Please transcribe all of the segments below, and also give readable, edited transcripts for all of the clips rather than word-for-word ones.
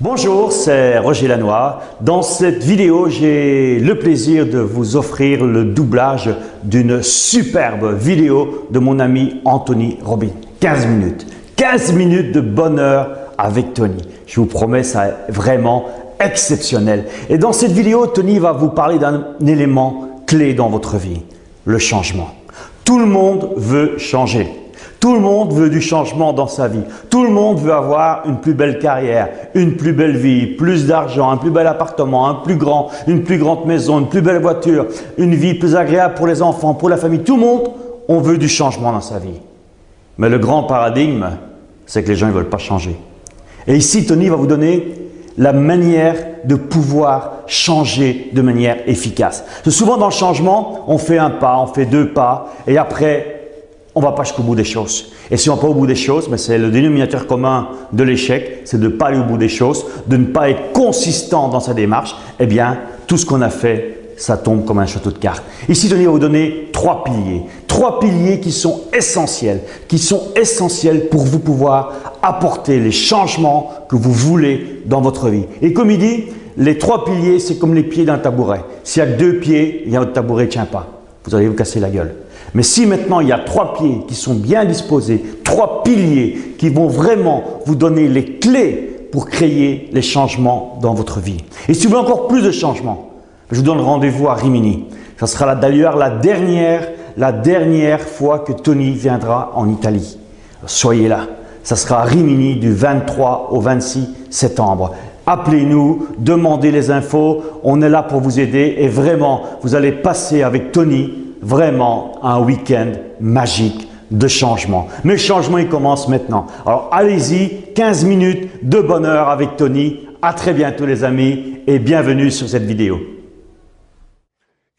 Bonjour, c'est Roger Lannoy. Dans cette vidéo, j'ai le plaisir de vous offrir le doublage d'une superbe vidéo de mon ami Anthony Robbins. 15 minutes. 15 minutes de bonheur avec Tony. Je vous promets, ça est vraiment exceptionnel. Et dans cette vidéo, Tony va vous parler d'un élément clé dans votre vie, le changement. Tout le monde veut changer. Tout le monde veut du changement dans sa vie. Tout le monde veut avoir une plus belle carrière, une plus belle vie, plus d'argent, un plus bel appartement, une plus grande maison, une plus belle voiture, une vie plus agréable pour les enfants, pour la famille. Tout le monde, on veut du changement dans sa vie. Mais le grand paradigme, c'est que les gens ne veulent pas changer. Et ici, Tony va vous donner la manière de pouvoir changer de manière efficace. Parce que souvent dans le changement, on fait un pas, on fait deux pas et après, on ne va pas jusqu'au bout des choses. Et si on ne va pas au bout des choses, c'est le dénominateur commun de l'échec, c'est de ne pas aller au bout des choses, de ne pas être consistant dans sa démarche. Eh bien, tout ce qu'on a fait, ça tombe comme un château de cartes. Ici, Tony va vous donner trois piliers. Trois piliers qui sont essentiels pour vous pouvoir apporter les changements que vous voulez dans votre vie. Et comme il dit, les trois piliers, c'est comme les pieds d'un tabouret. S'il n'y a que deux pieds, votre tabouret ne tient pas. Vous allez vous casser la gueule. Mais si maintenant il y a trois pieds qui sont bien disposés, trois piliers qui vont vraiment vous donner les clés pour créer les changements dans votre vie. Et si vous voulez encore plus de changements, je vous donne rendez-vous à Rimini. Ça sera d'ailleurs la dernière fois que Tony viendra en Italie. Soyez là. Ça sera à Rimini du 23 au 26 septembre. Appelez-nous, demandez les infos, on est là pour vous aider et vraiment, vous allez passer avec Tony vraiment un week-end magique de changement. Mais le changement, il commence maintenant. Alors allez-y, 15 minutes de bonheur avec Tony. À très bientôt les amis et bienvenue sur cette vidéo.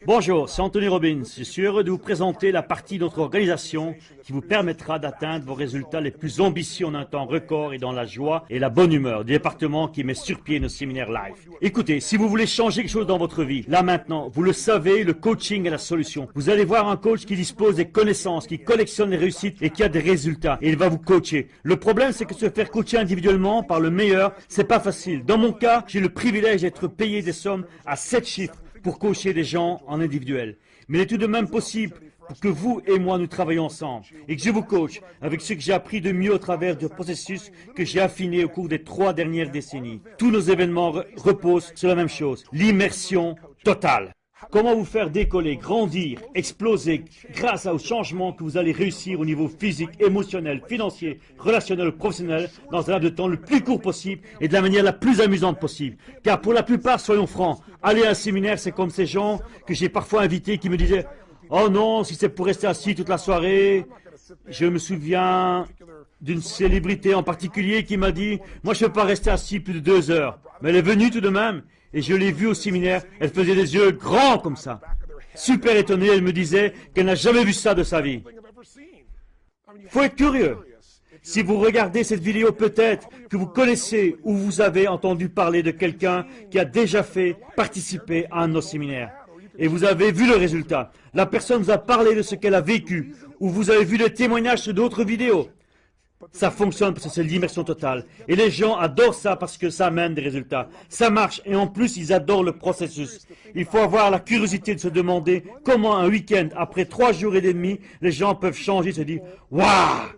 Bonjour, c'est Anthony Robbins. Je suis heureux de vous présenter la partie de notre organisation qui vous permettra d'atteindre vos résultats les plus ambitieux en un temps record et dans la joie et la bonne humeur du département qui met sur pied nos séminaires live. Écoutez, si vous voulez changer quelque chose dans votre vie, là maintenant, vous le savez, le coaching est la solution. Vous allez voir un coach qui dispose des connaissances, qui collectionne les réussites et qui a des résultats et il va vous coacher. Le problème, c'est que se faire coacher individuellement par le meilleur, c'est pas facile. Dans mon cas, j'ai le privilège d'être payé des sommes à 7 chiffres pour coacher des gens en individuel. Mais il est tout de même possible pour que vous et moi nous travaillions ensemble et que je vous coach avec ce que j'ai appris de mieux au travers du processus que j'ai affiné au cours des 3 dernières décennies. Tous nos événements reposent sur la même chose, l'immersion totale. Comment vous faire décoller, grandir, exploser grâce aux changements que vous allez réussir au niveau physique, émotionnel, financier, relationnel, professionnel dans un laps de temps le plus court possible et de la manière la plus amusante possible. Car pour la plupart, soyons francs, aller à un séminaire, c'est comme ces gens que j'ai parfois invités qui me disaient « Oh non, si c'est pour rester assis toute la soirée ». Je me souviens d'une célébrité en particulier qui m'a dit « Moi, je ne peux pas rester assis plus de 2 heures ». Mais elle est venue tout de même. Et je l'ai vue au séminaire, elle faisait des yeux grands comme ça. Super étonnée, elle me disait qu'elle n'a jamais vu ça de sa vie. Faut être curieux. Si vous regardez cette vidéo, peut-être que vous connaissez ou vous avez entendu parler de quelqu'un qui a déjà participé à un de nos séminaires. Et vous avez vu le résultat. La personne vous a parlé de ce qu'elle a vécu. Ou vous avez vu des témoignages sur d'autres vidéos. Ça fonctionne parce que c'est l'immersion totale. Et les gens adorent ça parce que ça amène des résultats. Ça marche et en plus, ils adorent le processus. Il faut avoir la curiosité de se demander comment un week-end, après 3 jours et demi, les gens peuvent changer, se dire « Waouh,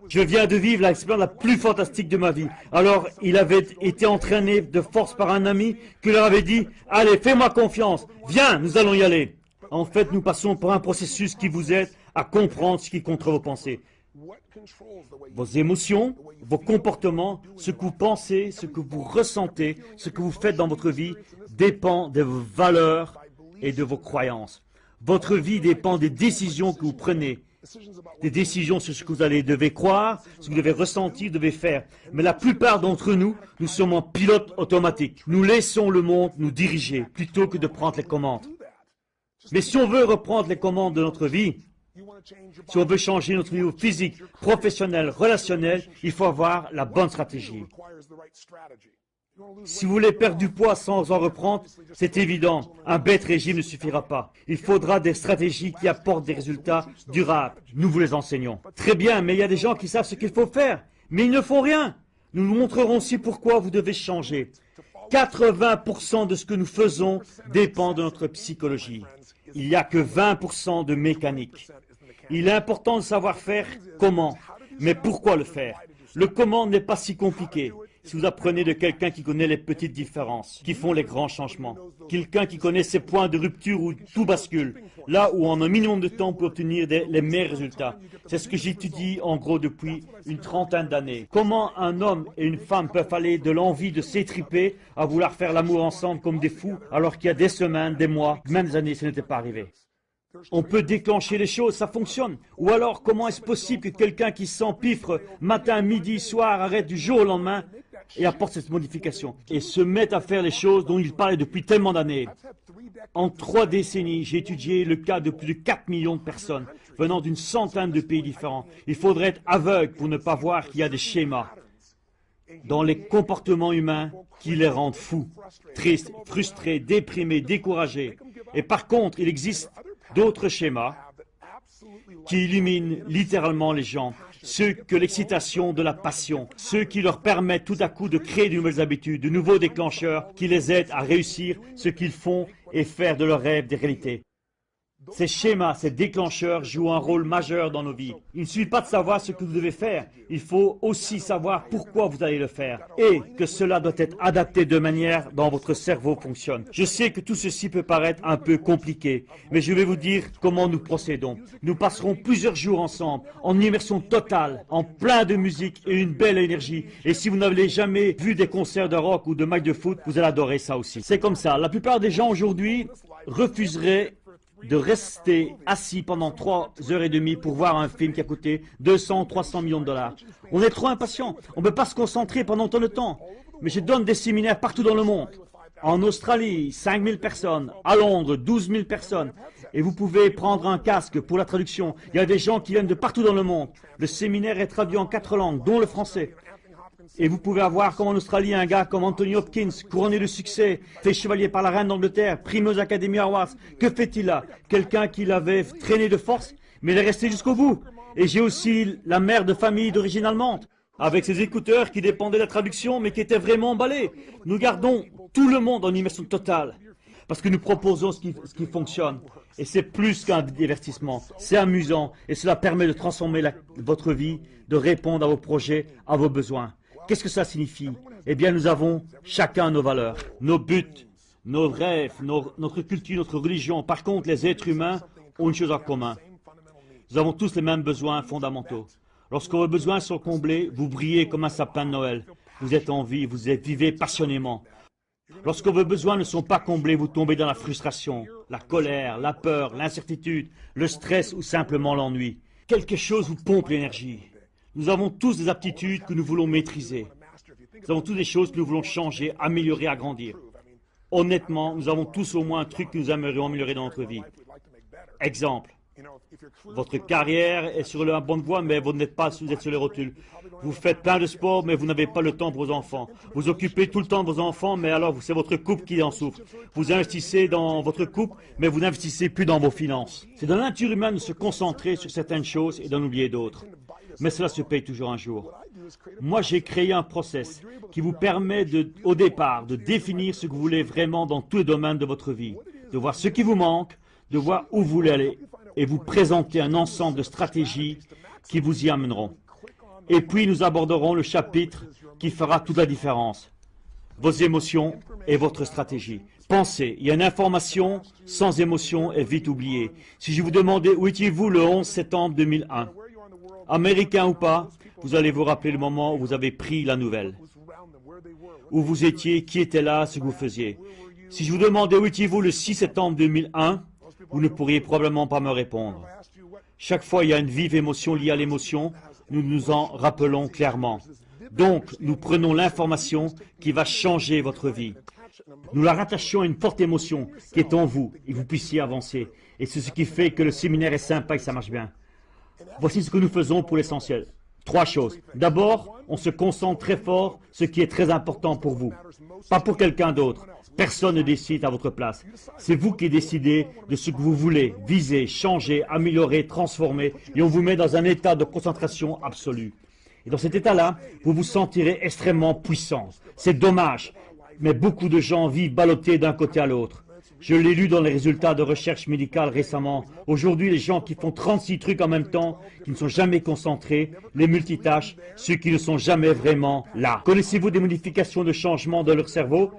je viens de vivre l'expérience la plus fantastique de ma vie. » Alors, il avait été entraîné de force par un ami qui leur avait dit « Allez, fais-moi confiance, viens, nous allons y aller. » En fait, nous passons par un processus qui vous aide à comprendre ce qui contre vos pensées. Vos émotions, vos comportements, ce que vous pensez, ce que vous ressentez, ce que vous faites dans votre vie dépend de vos valeurs et de vos croyances. Votre vie dépend des décisions que vous prenez, des décisions sur ce que vous devez croire, ce que vous devez ressentir, devez faire. Mais la plupart d'entre nous, nous sommes en pilote automatique. Nous laissons le monde nous diriger plutôt que de prendre les commandes. Mais si on veut reprendre les commandes de notre vie, si on veut changer notre niveau physique, professionnel, relationnel, il faut avoir la bonne stratégie. Si vous voulez perdre du poids sans en reprendre, c'est évident, un bête régime ne suffira pas. Il faudra des stratégies qui apportent des résultats durables. Nous vous les enseignons. Très bien, mais il y a des gens qui savent ce qu'il faut faire, mais ils ne font rien. Nous nous montrerons aussi pourquoi vous devez changer. 80% de ce que nous faisons dépend de notre psychologie. Il n'y a que 20% de mécanique. Il est important de savoir faire comment, mais pourquoi le faire. Le comment n'est pas si compliqué. Si vous apprenez de quelqu'un qui connaît les petites différences, qui font les grands changements, quelqu'un qui connaît ces points de rupture où tout bascule, là où en un minimum de temps on peut obtenir les meilleurs résultats. C'est ce que j'étudie en gros depuis une trentaine d'années. Comment un homme et une femme peuvent aller de l'envie de s'étriper à vouloir faire l'amour ensemble comme des fous, alors qu'il y a des semaines, des mois, même des années, ce n'était pas arrivé. On peut déclencher les choses, ça fonctionne. Ou alors, comment est-ce possible que quelqu'un qui s'empiffre matin, midi, soir, arrête du jour au lendemain et apporte cette modification et se mette à faire les choses dont il parlait depuis tellement d'années? En 3 décennies, j'ai étudié le cas de plus de 4 millions de personnes venant d'une centaine de pays différents. Il faudrait être aveugle pour ne pas voir qu'il y a des schémas dans les comportements humains qui les rendent fous, tristes, frustrés, déprimés, découragés. Et par contre, il existe d'autres schémas qui illuminent littéralement les gens, ceux que l'excitation de la passion, ceux qui leur permettent tout à coup de créer de nouvelles habitudes, de nouveaux déclencheurs qui les aident à réussir ce qu'ils font et faire de leurs rêves des réalités. Ces schémas, ces déclencheurs jouent un rôle majeur dans nos vies. Il ne suffit pas de savoir ce que vous devez faire, il faut aussi savoir pourquoi vous allez le faire et que cela doit être adapté de manière dont votre cerveau fonctionne. Je sais que tout ceci peut paraître un peu compliqué, mais je vais vous dire comment nous procédons. Nous passerons plusieurs jours ensemble, en immersion totale, en plein de musique et une belle énergie. Et si vous n'avez jamais vu des concerts de rock ou de matchs de foot, vous allez adorer ça aussi. C'est comme ça. La plupart des gens aujourd'hui refuseraient de rester assis pendant 3h30 pour voir un film qui a coûté 200, 300 millions de dollars. On est trop impatient. On ne peut pas se concentrer pendant tant de temps. Mais je donne des séminaires partout dans le monde. En Australie, 5000 personnes. À Londres, 12 000 personnes. Et vous pouvez prendre un casque pour la traduction. Il y a des gens qui viennent de partout dans le monde. Le séminaire est traduit en 4 langues, dont le français. Et vous pouvez avoir comme en Australie un gars comme Anthony Hopkins, couronné de succès, fait chevalier par la reine d'Angleterre, primé aux Academy Awards. Que fait-il là? Quelqu'un qui l'avait traîné de force, mais il est resté jusqu'au bout. Et j'ai aussi la mère de famille d'origine allemande, avec ses écouteurs qui dépendaient de la traduction, mais qui étaient vraiment emballés. Nous gardons tout le monde en immersion totale, parce que nous proposons ce qui fonctionne. Et c'est plus qu'un divertissement, c'est amusant, et cela permet de transformer votre vie, de répondre à vos projets, à vos besoins. Qu'est-ce que ça signifie? Eh bien, nous avons chacun nos valeurs, nos buts, nos rêves, notre culture, notre religion. Par contre, les êtres humains ont une chose en commun. Nous avons tous les mêmes besoins fondamentaux. Lorsque vos besoins sont comblés, vous brillez comme un sapin de Noël. Vous êtes en vie, vivez passionnément. Lorsque vos besoins ne sont pas comblés, vous tombez dans la frustration, la colère, la peur, l'incertitude, le stress ou simplement l'ennui. Quelque chose vous pompe l'énergie. Nous avons tous des aptitudes que nous voulons maîtriser. Nous avons tous des choses que nous voulons changer, améliorer, agrandir. Honnêtement, nous avons tous au moins un truc que nous aimerions améliorer dans notre vie. Exemple. Votre carrière est sur la bonne voie, mais vous n'êtes pas vous êtes sur les rotules. Vous faites plein de sport, mais vous n'avez pas le temps pour vos enfants. Vous occupez tout le temps de vos enfants, mais alors c'est votre couple qui en souffre. Vous investissez dans votre couple, mais vous n'investissez plus dans vos finances. C'est dans la nature humaine de se concentrer sur certaines choses et d'en oublier d'autres. Mais cela se paye toujours un jour. Moi, j'ai créé un process qui vous permet au départ de définir ce que vous voulez vraiment dans tous les domaines de votre vie, de voir ce qui vous manque, de voir où vous voulez aller et vous présenter un ensemble de stratégies qui vous y amèneront. Et puis, nous aborderons le chapitre qui fera toute la différence. Vos émotions et votre stratégie. Pensez, il y a une information sans émotion est vite oubliée. Si je vous demandais où étiez-vous le 11 septembre 2001, américain ou pas, vous allez vous rappeler le moment où vous avez pris la nouvelle. Où vous étiez, qui était là, ce que vous faisiez. Si je vous demandais où étiez-vous le 6 septembre 2001, vous ne pourriez probablement pas me répondre. Chaque fois, il y a une vive émotion liée à l'émotion, nous nous en rappelons clairement. Donc, nous prenons l'information qui va changer votre vie. Nous la rattachons à une forte émotion qui est en vous et vous puissiez avancer. Et c'est ce qui fait que le séminaire est sympa et ça marche bien. Voici ce que nous faisons pour l'essentiel. 3 choses. D'abord, on se concentre très fort sur ce qui est très important pour vous, pas pour quelqu'un d'autre. Personne ne décide à votre place. C'est vous qui décidez de ce que vous voulez, viser, changer, améliorer, transformer, et on vous met dans un état de concentration absolue. Et dans cet état-là, vous vous sentirez extrêmement puissant. C'est dommage, mais beaucoup de gens vivent ballottés d'un côté à l'autre. Je l'ai lu dans les résultats de recherche médicale récemment. Aujourd'hui, les gens qui font 36 trucs en même temps, qui ne sont jamais concentrés, les multitâches, ceux qui ne sont jamais vraiment là. Connaissez-vous des modifications de changement dans leur cerveau?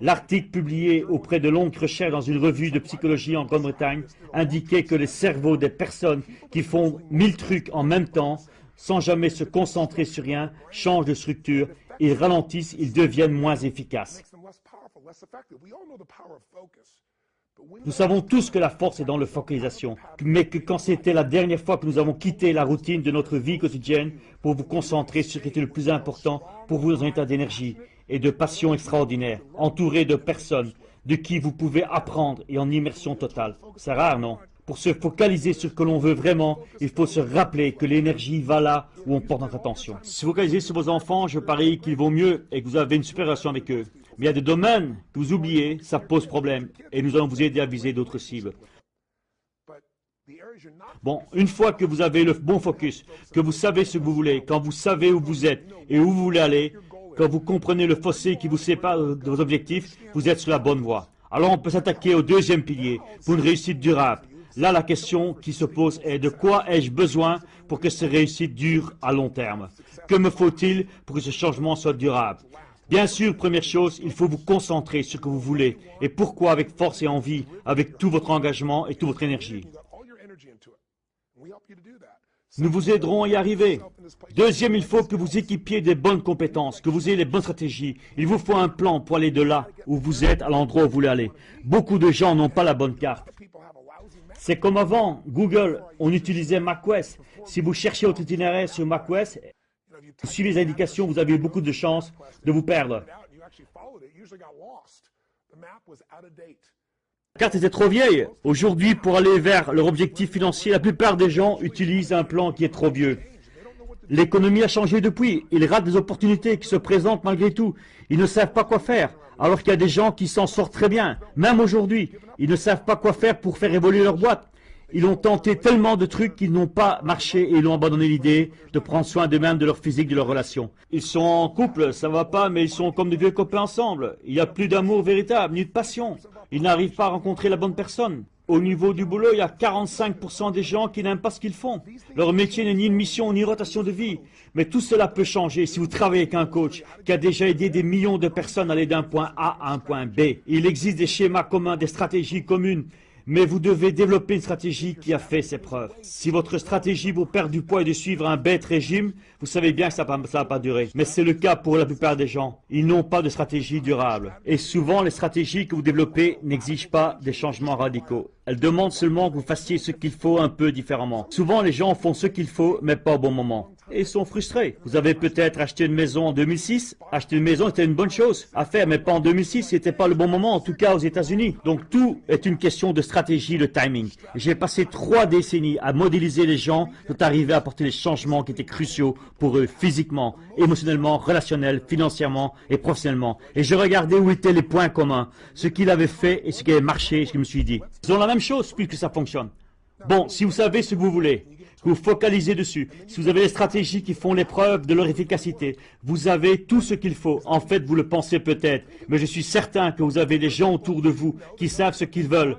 L'article publié auprès de longues recherches dans une revue de psychologie en Grande-Bretagne indiquait que les cerveaux des personnes qui font 1000 trucs en même temps, sans jamais se concentrer sur rien, changent de structure, ils ralentissent, ils deviennent moins efficaces. Nous savons tous que la force est dans la focalisation, mais que quand c'était la dernière fois que nous avons quitté la routine de notre vie quotidienne pour vous concentrer sur ce qui était le plus important pour vous dans un état d'énergie et de passion extraordinaire, entouré de personnes de qui vous pouvez apprendre et en immersion totale. C'est rare, non? Pour se focaliser sur ce que l'on veut vraiment, il faut se rappeler que l'énergie va là où on porte notre attention. Se focaliser sur vos enfants, je parie qu'il vaut mieux et que vous avez une super relation avec eux. Mais il y a des domaines que vous oubliez, ça pose problème. Et nous allons vous aider à viser d'autres cibles. Bon, une fois que vous avez le bon focus, que vous savez ce que vous voulez, quand vous savez où vous êtes et où vous voulez aller, quand vous comprenez le fossé qui vous sépare de vos objectifs, vous êtes sur la bonne voie. Alors on peut s'attaquer au deuxième pilier pour une réussite durable. Là, la question qui se pose est de quoi ai-je besoin pour que cette réussite dure à long terme? Que me faut-il pour que ce changement soit durable? Bien sûr, première chose, il faut vous concentrer sur ce que vous voulez et pourquoi avec force et envie, avec tout votre engagement et toute votre énergie. Nous vous aiderons à y arriver. Deuxième, il faut que vous équipiez des bonnes compétences, que vous ayez les bonnes stratégies. Il vous faut un plan pour aller de là où vous êtes à l'endroit où vous voulez aller. Beaucoup de gens n'ont pas la bonne carte. C'est comme avant, Google, on utilisait MapQuest. Si vous cherchez votre itinéraire sur MapQuest, vous suivez les indications, vous avez beaucoup de chances de vous perdre. La carte était trop vieille. Aujourd'hui, pour aller vers leur objectif financier, la plupart des gens utilisent un plan qui est trop vieux. L'économie a changé depuis. Ils ratent des opportunités qui se présentent malgré tout. Ils ne savent pas quoi faire, alors qu'il y a des gens qui s'en sortent très bien. Même aujourd'hui, ils ne savent pas quoi faire pour faire évoluer leur boîte. Ils ont tenté tellement de trucs qu'ils n'ont pas marché et ils ont abandonné l'idée de prendre soin d'eux-mêmes, de leur physique, de leur relation. Ils sont en couple, ça va pas, mais ils sont comme des vieux copains ensemble. Il n'y a plus d'amour véritable, ni de passion. Ils n'arrivent pas à rencontrer la bonne personne. Au niveau du boulot, il y a 45% des gens qui n'aiment pas ce qu'ils font. Leur métier n'est ni une mission, ni une rotation de vie. Mais tout cela peut changer si vous travaillez avec un coach qui a déjà aidé des millions de personnes à aller d'un point A à un point B. Il existe des schémas communs, des stratégies communes. Mais vous devez développer une stratégie qui a fait ses preuves. Si votre stratégie pour perdre du poids est de suivre un bête régime, vous savez bien que ça ne va pas durer. Mais c'est le cas pour la plupart des gens. Ils n'ont pas de stratégie durable. Et souvent, les stratégies que vous développez n'exigent pas des changements radicaux. Elles demandent seulement que vous fassiez ce qu'il faut un peu différemment. Souvent, les gens font ce qu'il faut, mais pas au bon moment. Et ils sont frustrés. Vous avez peut-être acheté une maison en 2006. Acheter une maison était une bonne chose à faire, mais pas en 2006. C'était pas le bon moment, en tout cas aux États-Unis. Donc tout est une question de stratégie, de timing. J'ai passé 3 décennies à modéliser les gens qui sont arrivés à apporter les changements qui étaient cruciaux pour eux physiquement, émotionnellement, relationnellement, financièrement et professionnellement. Et je regardais où étaient les points communs, ce qu'il avait fait et ce qui avait marché, et ce que je me suis dit. Ils ont la même chose puisque ça fonctionne. Bon, si vous savez ce que vous voulez, que vous focalisez dessus, si vous avez les stratégies qui font l'épreuve de leur efficacité, vous avez tout ce qu'il faut. En fait, vous le pensez peut-être, mais je suis certain que vous avez des gens autour de vous qui savent ce qu'ils veulent,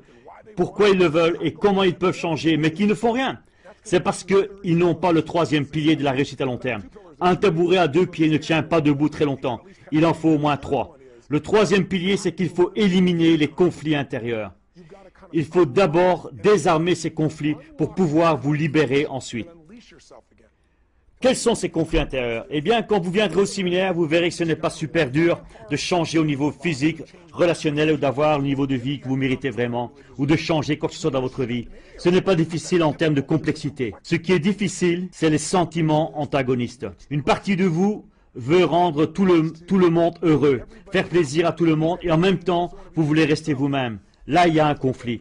pourquoi ils le veulent et comment ils peuvent changer, mais qui ne font rien. C'est parce qu'ils n'ont pas le troisième pilier de la réussite à long terme. Un tabouret à 2 pieds ne tient pas debout très longtemps. Il en faut au moins 3. Le troisième pilier, c'est qu'il faut éliminer les conflits intérieurs. Il faut d'abord désarmer ces conflits pour pouvoir vous libérer ensuite. Quels sont ces conflits intérieurs? Eh bien, quand vous viendrez au séminaire, vous verrez que ce n'est pas super dur de changer au niveau physique, relationnel ou d'avoir le niveau de vie que vous méritez vraiment, ou de changer quoi que ce soit dans votre vie. Ce n'est pas difficile en termes de complexité. Ce qui est difficile, c'est les sentiments antagonistes. Une partie de vous veut rendre tout le monde heureux, faire plaisir à tout le monde, et en même temps, vous voulez rester vous-même. Là, il y a un conflit.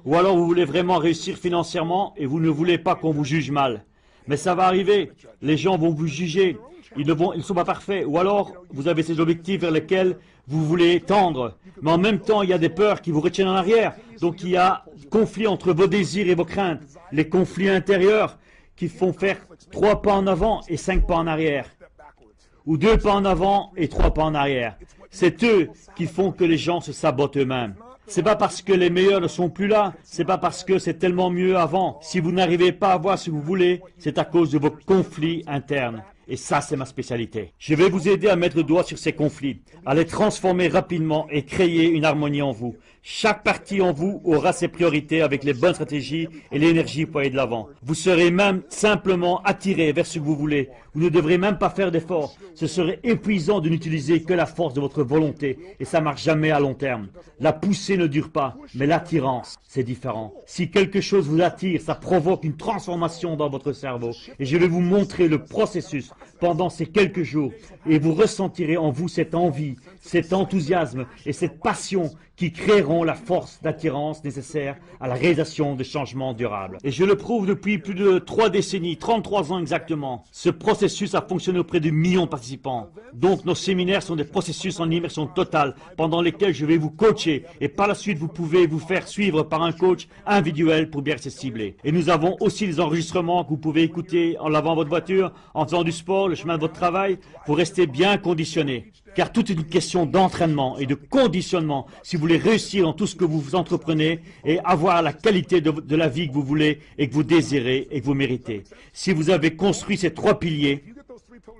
Ou alors, vous voulez vraiment réussir financièrement et vous ne voulez pas qu'on vous juge mal. Mais ça va arriver. Les gens vont vous juger. Ils ne sont pas parfaits. Ou alors, vous avez ces objectifs vers lesquels vous voulez tendre. Mais en même temps, il y a des peurs qui vous retiennent en arrière. Donc, il y a conflit entre vos désirs et vos craintes. Les conflits intérieurs qui font faire 3 pas en avant et 5 pas en arrière. Ou 2 pas en avant et 3 pas en arrière. C'est eux qui font que les gens se sabotent eux-mêmes. C'est pas parce que les meilleurs ne sont plus là, c'est pas parce que c'est tellement mieux avant. Si vous n'arrivez pas à voir ce que vous voulez, c'est à cause de vos conflits internes. Et ça, c'est ma spécialité. Je vais vous aider à mettre le doigt sur ces conflits, à les transformer rapidement et créer une harmonie en vous. Chaque partie en vous aura ses priorités avec les bonnes stratégies et l'énergie pour aller de l'avant. Vous serez même simplement attiré vers ce que vous voulez. Vous ne devrez même pas faire d'efforts. Ce serait épuisant de n'utiliser que la force de votre volonté et ça ne marche jamais à long terme. La poussée ne dure pas, mais l'attirance, c'est différent. Si quelque chose vous attire, ça provoque une transformation dans votre cerveau. Et je vais vous montrer le processus pendant ces quelques jours et vous ressentirez en vous cette envie, cet enthousiasme et cette passion qui créeront la force d'attirance nécessaire à la réalisation de changements durables. Et je le prouve depuis plus de 3 décennies, 33 ans exactement. Ce processus a fonctionné auprès de millions de participants. Donc nos séminaires sont des processus en immersion totale pendant lesquels je vais vous coacher et par la suite vous pouvez vous faire suivre par un coach individuel pour bien rester ciblé. Et nous avons aussi des enregistrements que vous pouvez écouter en lavant votre voiture, en faisant du sport, le chemin de votre travail, pour rester bien conditionné. Car tout est une question d'entraînement et de conditionnement si vous voulez réussir dans tout ce que vous entreprenez et avoir la qualité de la vie que vous voulez et que vous désirez et que vous méritez. Si vous avez construit ces 3 piliers,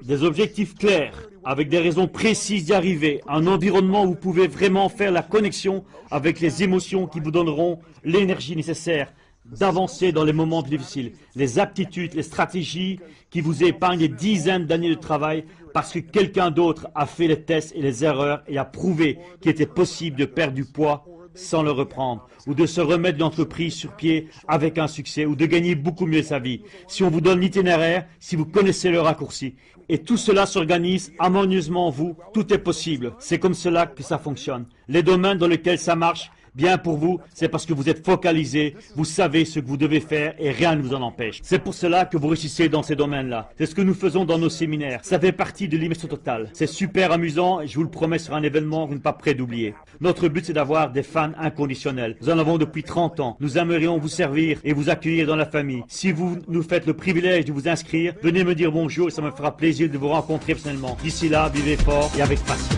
des objectifs clairs, avec des raisons précises d'y arriver, un environnement où vous pouvez vraiment faire la connexion avec les émotions qui vous donneront l'énergie nécessaire d'avancer dans les moments plus difficiles, les aptitudes, les stratégies qui vous épargnent des dizaines d'années de travail parce que quelqu'un d'autre a fait les tests et les erreurs et a prouvé qu'il était possible de perdre du poids sans le reprendre, ou de se remettre l'entreprise sur pied avec un succès, ou de gagner beaucoup mieux sa vie. Si on vous donne l'itinéraire, si vous connaissez le raccourci, et tout cela s'organise harmonieusement en vous, tout est possible. C'est comme cela que ça fonctionne. Les domaines dans lesquels ça marche, bien pour vous, c'est parce que vous êtes focalisé, vous savez ce que vous devez faire et rien ne vous en empêche. C'est pour cela que vous réussissez dans ces domaines-là. C'est ce que nous faisons dans nos séminaires. Ça fait partie de l'immersion totale. C'est super amusant et je vous le promets sur un événement que vous n'êtes pas prêt d'oublier. Notre but, c'est d'avoir des fans inconditionnels. Nous en avons depuis 30 ans. Nous aimerions vous servir et vous accueillir dans la famille. Si vous nous faites le privilège de vous inscrire, venez me dire bonjour et ça me fera plaisir de vous rencontrer personnellement. D'ici là, vivez fort et avec passion.